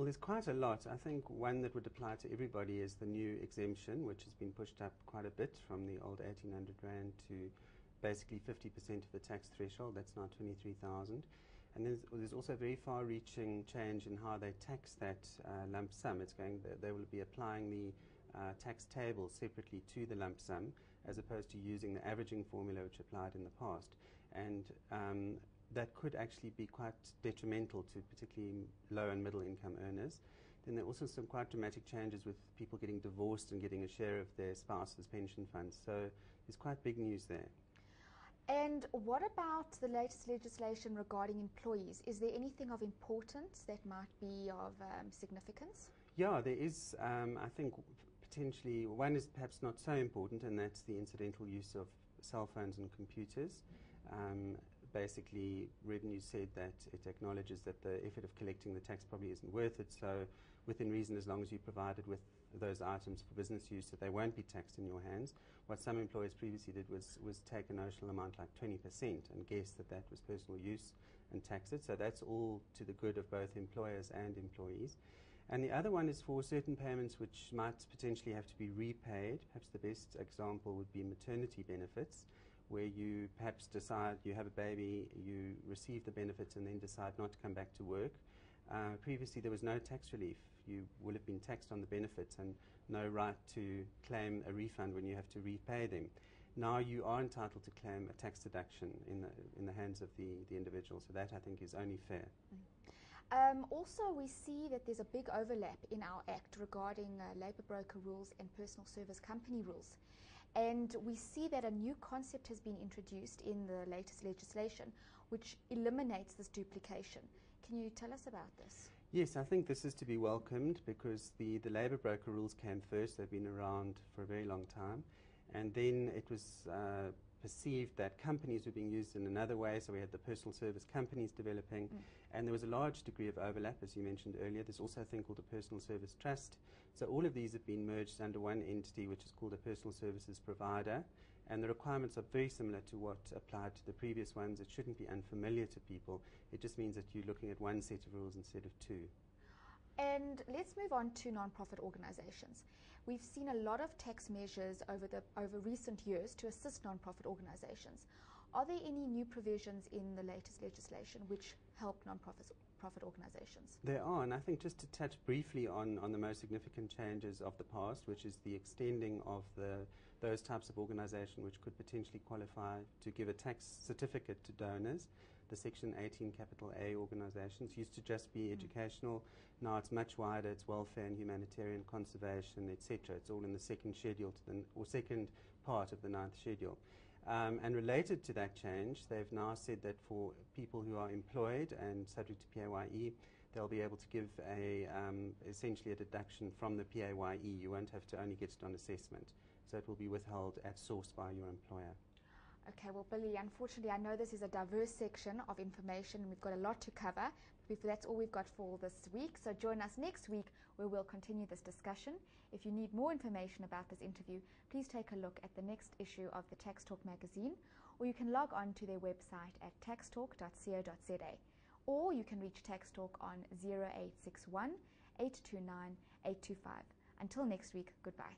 Well, there's quite a lot. I think one that would apply to everybody is the new exemption, which has been pushed up quite a bit from the old 1,800 Rand to basically 50% of the tax threshold. That's now 23,000. And there's also a very far-reaching change in how they tax that lump sum. They will be applying the tax table separately to the lump sum, as opposed to using the averaging formula which applied in the past. And that could actually be quite detrimental to particularly low and middle income earners. Then there are also some quite dramatic changes with people getting divorced and getting a share of their spouse's pension funds. So there's quite big news there. And what about the latest legislation regarding employees? Is there anything of importance that might be of significance? Yeah, there is. I think potentially one is perhaps not so important, and that's the incidental use of cell phones and computers. Basically, Revenue said that it acknowledges that the effort of collecting the tax probably isn't worth it, so within reason, as long as you provided with those items for business use, that they won't be taxed in your hands. What some employers previously did was take a notional amount like 20% and guess that that was personal use and tax it. So that's all to the good of both employers and employees. And the other one is for certain payments which might potentially have to be repaid. Perhaps the best example would be maternity benefits, where you perhaps decide you have a baby, you receive the benefits and then decide not to come back to work. Previously there was no tax relief. You will have been taxed on the benefits and no right to claim a refund when you have to repay them. Now you are entitled to claim a tax deduction in the hands of the individual, so that I think is only fair. Also, we see that there's a big overlap in our Act regarding labour broker rules and personal service company rules. And we see that a new concept has been introduced in the latest legislation which eliminates this duplication. Can you tell us about this? Yes, I think this is to be welcomed because the labour broker rules came first. They've been around for a very long time. And then it was perceived that companies were being used in another way, so we had the personal service companies developing, and there was a large degree of overlap, as you mentioned earlier. There's also a thing called a personal service trust. So all of these have been merged under one entity, which is called a personal services provider, and the requirements are very similar to what applied to the previous ones. It shouldn't be unfamiliar to people. It just means that you're looking at one set of rules instead of two. And let's move on to non-profit organizations. We've seen a lot of tax measures over recent years to assist non-profit organizations. Are there any new provisions in the latest legislation which help non-profit organizations? There are, and I think just to touch briefly on the most significant changes of the past, which is the extending of those types of organization which could potentially qualify to give a tax certificate to donors. The Section 18 capital A organizations used to just be educational. Now it's much wider. It's welfare and humanitarian conservation, etc. It's all in the second schedule or second part of the 9th schedule. And related to that change, they've now said that for people who are employed and subject to PAYE, they'll be able to give essentially a deduction from the PAYE. You won't have to only get it on assessment. So it will be withheld at source by your employer. Okay, well, Billy, unfortunately, I know this is a diverse section of information and we've got a lot to cover. But that's all we've got for this week. So join us next week where we'll continue this discussion. If you need more information about this interview, please take a look at the next issue of the Tax Talk magazine, or you can log on to their website at taxtalk.co.za, or you can reach Tax Talk on 0861 829 825. Until next week, goodbye.